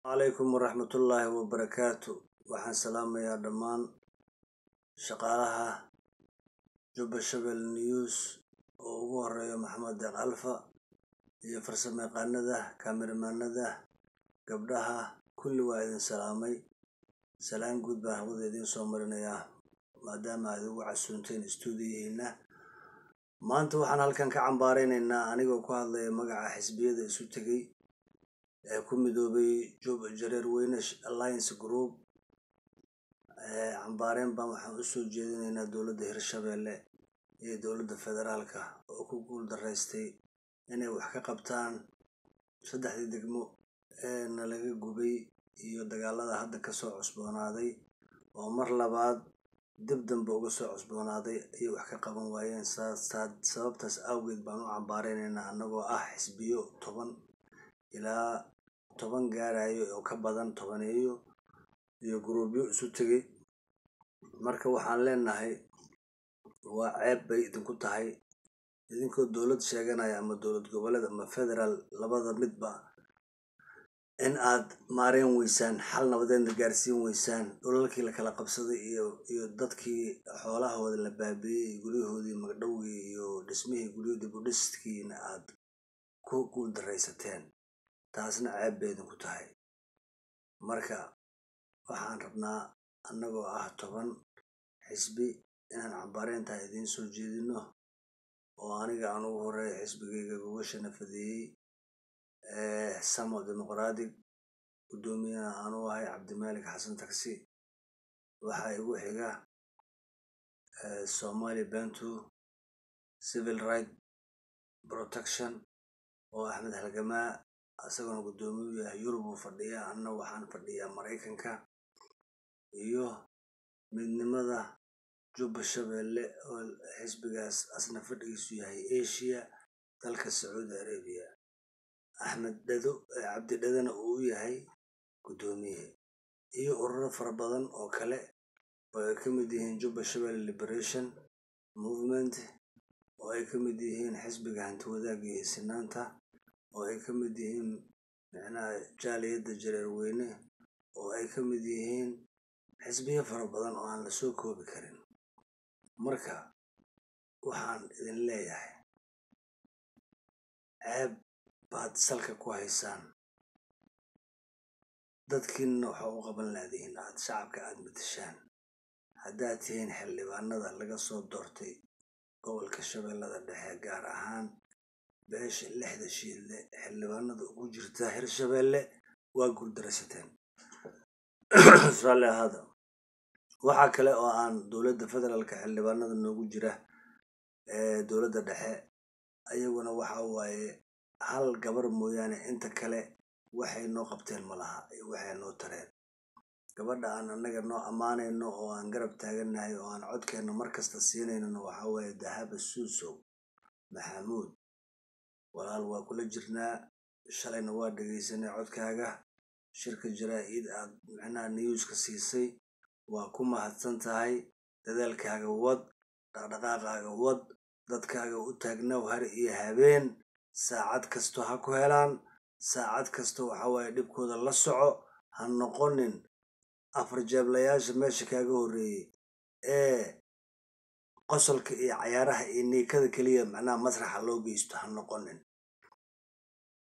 عليكم ورحمة الله وبركاته. وحن سلام يا دمان شقالها جوب الشبل نيوز ووري محمد الألفا يفرسم قنده كاميرمان ده قبلها كل واحد سلامي سلام قد به وذين صومرنا يا ما دام هذو عسونتين استوديو هنا ما أنتوا وحن هالكن كعمبارين إن أنا جو كهذا مقع حزبية ذي سوتكي كم دوبي جوب جرير وينش Alliance Group عمبارين بام حسوا جدينا دولة هرشبيلة هي دولة فدرالكا وكل درستي أنا وحكي قبطان صدق دقمو نلاقي جوبي يدقالله هذا كسوع عصبون هذي ومر لبعض دبدن بوجسوع عصبون هذي يوحكي قبن وين صاد سبب تسأوجد بانو عمبارين إن نجوا حسبيو طبعا إلى toban gaarayo oo ka badan tobaneeyo iyo groupyo isu tagay marka waxaan leenahay waa ceeb bay idinku tahay idinkoo dawlad sheeganaya ama dawlad goboleed ama federal labada midba in aad maareen weysaan xal nabadeed gaarsiin weysaan dhulalkii la kala qabsaday iyo dadkii xoolahooda la baabiyay guryahoodii magdhowgii iyo dhismihii guryo dib u dhiskiina aad ku guul dareysateen taasna ceeb bay idinku tahay marka waxaan rabnaa annagoo ah toban xisbi inaan cambaareen tahay idiin soo jeedino oo aniga aan ugu horeeyo xisbigayga gogosha nafadiyey Samo Democratic gudoomiyaha aan u ahay Cabdimaalik Xasan Taksi waxa igu xiga Somali Bantu Civil Right Protection oo Axmed Halgamaa asagoo gudoomiyaha Yurub fadhiya anna waxaan fadhiyaa Mareykanka iyo midnimada Jubba Shabeelle oo xisbigaas asna fadhigiisu yahay Asia dalka Saudi Arabia Axmed Dado Cabdi Dadana uu yahay gudoomiye iyo ururo fara badan oo kale oo ay ka mid yihiin Jubba Shabeelle Liberation Movement oo ay ka mid yihiin xisbiga hanti wadaagga iyo sinaanta oo ay ka mid yihiin jaaliyadda jareer weyne oo ay ka mid yihiin xisbiyo fara badan oo aan la soo koobi karin marka waxaan idin leeyahay ceeb baad salka ku haysaan dadkiina waxa u qaban laadiin aad shacabka aad matashaan haddaad tihiin xildhibaanada laga soo doortay gobolka Shabeellada Dhexe gaar ahaan beesha lixda shiile xildhibaanada ugu jirta Hirshabeelle waa guul dareysateen hada waxa kale oo aan dawladda federaalka xildhibaanada noogu jira dawladda dhexe ayaguna waxa waaye hal gabar mooyaane inta kale waxay noo qabteen malaha waxay noo tareen gabadha aan anaga noo amaanayno oo aan garab taaganahay oo aan codkeena markasta siinayno waxa waaye Dahaba Suusow Maxamuud walaal waa kula jirnaa shalayna waa dhageysanay codkaaga shirka jaraa'id aad newska siisay waa ku mahadsan tahay dadaalkaaga wad dhaqdhaqaaqaaga wad dadkaaga u taagnaw har iyo habeen saacad kasto ha ku helaan saacad kasto waxa waaye dhibkooda la soco ha noqonin afar jeeblayaasha meesha kaaga horeeyay qosolka iyo cayaaraha iyo niikada kaliya masraxa loo geysto ha noqonin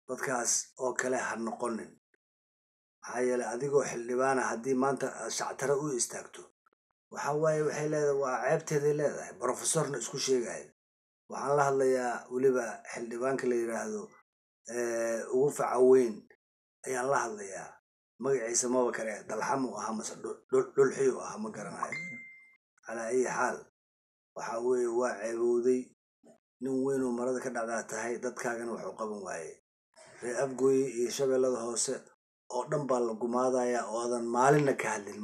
dadkaas oo kale ha noqonin maxaa yeelay adigoo xildhibaana haddii maanta shactara u istaagto waxa waaye waxay leedahay waa ceebteeday leedahay professorna isku sheegay waxaan la hadlayaa weliba xildhibaanka la yiraahdo ugu facaweyn ayaan la hadlayaa magaciisa maba kale dalxamu aha mase dhulxiyo aha ma garanayo ala ay xaal waxa weeye waa ceebowday nin weyn oo marada ka dhaqaa tahay dadkaagana wuxuu qaban waayay ree Afgooy iyo Shabeellada Hoose oo dhan baa la gumaadaya oo adan maalinna ka hadlin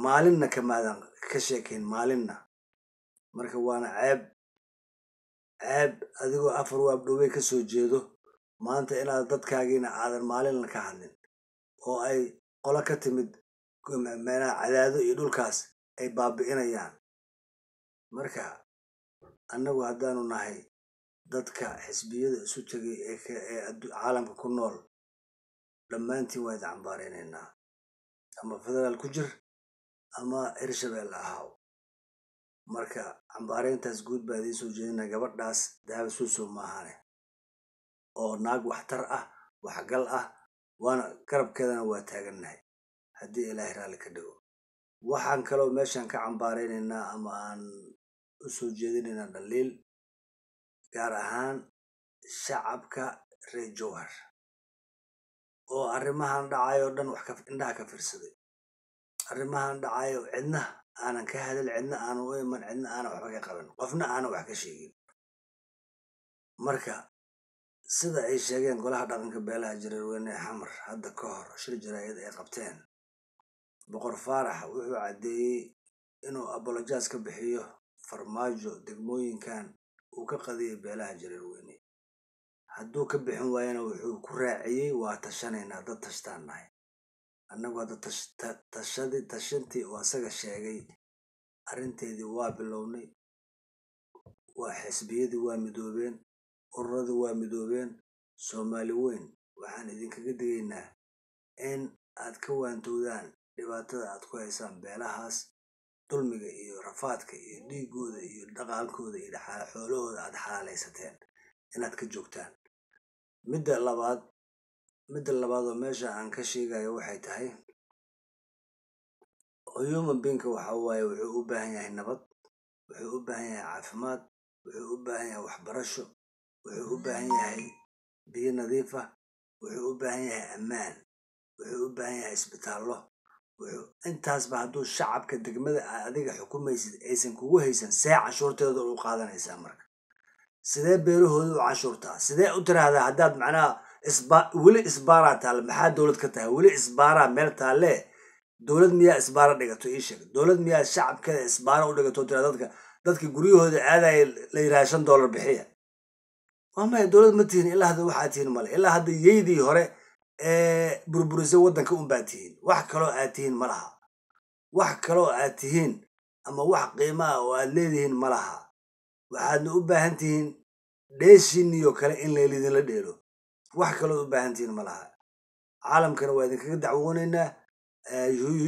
maalinna ka maadan ka sheekayn maalinna marka waana ceeb adigoo afar waab dhowey ka soo jeedo maanta inaad dadkaagiina aadan maalinna ka hadlin oo ay qola ka timid meelaha cadaado iyo dhulkaas ay baabi'inayaan marka annagu haddaanu nahay dadka xisbiyada isu tagay ee caalamka ku nool dhammaantiin waa idin cambaareynayna ama federaal ku jir ama hirshabelle ahaaw marka cambaareyntaas guud baa idiin soo jeedinaa gabadhaas dahaba suusow maahane oo naag waxtar ah waxgal ah waana garabkeedana waa taagannahay haddii ilaahay raalli ka dhigo waxaan kaloo meeshan ka cambaareynayna ama aan u soo jeedinaynaa dhaliil gaar ahaan shacabka reer jowhar oo arrimahan dhacayo dhan wax indhaha ka fiirsaday arrimahan dhacayo cidna aanan ka hadal cidna aanan u iman cidna aanan waxba ka qaban qofna aanan wax ka sheegin marka sida ay sheegeen golaha dhaqanka beelaha jareerweyne xamar hadda ka hor shir jaraa'id ay qabteen boqor faarax wuxuu caddeeyey inuu apologize ka bixiyo farmaajo degmooyinkan uu ka qadiyay beelaha jareerweyne hadduu ka bixin waayana wuxuu ku raaciyey waa tashanaynaa dad tashtaan nahay annagu hadda tashantii oo asaga sheegay arrinteedii waa bilownay waa xisbiyadii waa midoobeen ururadii waa midoobeen soomaali weyn waxaan idinkaga digaynaa in aad ka waantowdaan dhibaatada aad ku haysaan beelahaas dulmiga iyo rafaadka iyo dhiigooda iyo dhaqaalkooda iyo xoolahooda aad xalaalaysateen inaad ka joogtaan midda labaad oo meesha aan ka sheegayo waxay tahay human being waxa waaye wuxuu u baahan yahay nabad wuxuu u baahan yahay caafimaad wuxuu u baahan yahay waxbarasho wuxuu u baahan yahay biyo nadiif ah wuxuu u baahan yahay ammaan wuxuu u baahan yahay isbitaallo intaasba hadduu shacabka degmada adiga xukumaysid aysan kugu haysan see canshuurteeda u qaadanaysaa marka sidee beelahooda u canshuurtaa sidee u tiraahdaa haddaad macnaha weli isbaaraa taale maxaa dowlad ka tahay weli isbaaraa meel taale dowlad miyaa isbaara dhigato ii sheeg dowlad miyaa shacabkeeda isbaara u dhigato tira dadka guryahooda aadaya la yiraahdo $5 bixiya waa maya dowlad ma tihin ilaa hadda waxaa tihin male ilaa hadda yeydii hore burburisay waddanka unbaa tihiin wax kaloo aad tihiin ma laha wax kaloo aad tihiin ama wax qiimo ah oo aad leedihiin ma laha waxaadna u baahan tihiin dheeshiinniyo kale in laydinla dheelo wax kaloo u baahan tihiin ma laha caalamkana waa idinkaga dacwoonaynaa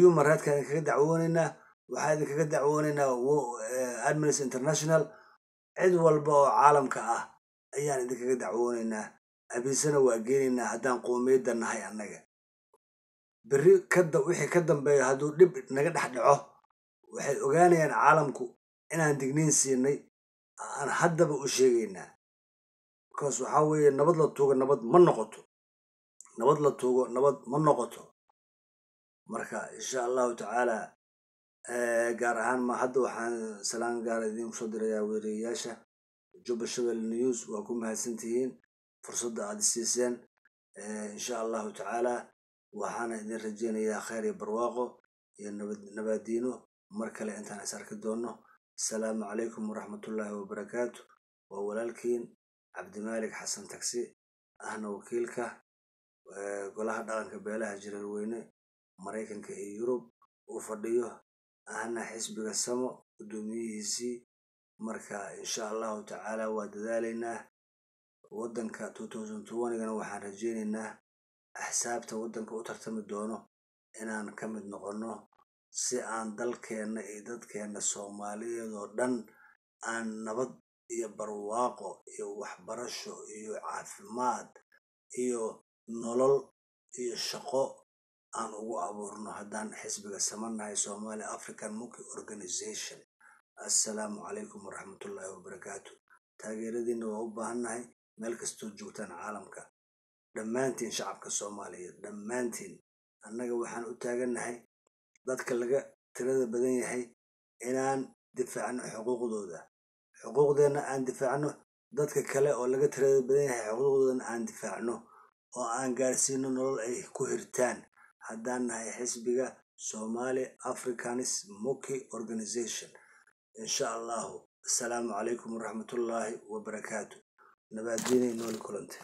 human rightska idinkaga dacwoonaynaa waxaa idinkaga dacwoonaynaa Amnesty International cid walba oo caalamka ah ayaan idinkaga dacwoonaynaa abiisana waa geenaynaa haddaan qoomiyadda nahay annaga berri wixii ka dambeeya hadduu dhib naga dhex dhaco waxay ogaanayaan caalamku inaan digniin siinay aan haddaba u sheegaynaa because waxaa weeye nabad la tuugo nabad ma noqoto nabad la tuugo nabad ma noqoto marka insha allahu tacaala gaar ahaan ma hadda waxaan salaan gaara idinku soo dirayaa weerayaasha Juba Shabelle News waa ku mahadsantihiin fursadda aad siiseen insha allahu tacaala waxaana idin rajaynayaa khayr iyo barwaaqo iyo nabadiino mar kale intaan is arki doono asalaamu calaykum waraxmatullaahi wabarakaatu waa walaalkiin cabdimaalik xasan tagsi ahna wakiilka golaha dhaqanka beelaha jareerweyne maraykanka iyo yurub uu fadhiyo ahna xisbiga samo guddoomiyihiisii marka insha allahu tacaala waa dadaalaynaa waddanka 2020gana waxaan rajaynaynaa axsaabta waddanka u tartami doono inaan ka mid noqono si aan dalkeenna iyo dadkeenna soomaaliyeed oo dhan aan nabad iyo barwaaqo iyo waxbarasho iyo caafimaad iyo nolol iyo shaqo aan ugu abuurno haddaan xisbiga samanahay Somali African Muki Organization assalaamu calaykum waraxmatullaahi wabarakaatu taageeradiina waa u baahannahay meel kastoo joogtaan caalamka dhammaantiin shacabka Soomaaliyeed dhammaantiin annaga waxaan u taagannahay dadka laga tirada badan yahay inaan difaacno xuquuqdeena aan difaacno dadka kale oo laga tirada badan yahay xuquuqdoodana aan difaacno oo aan gaarsiino nolol ay ku hirtaan haddaan nahay xisbiga Somali Africanis Muki Organization insha allahu assalaamu calaykum waraxmatullaahi wabarakaatu nabadgeenyo nool kulante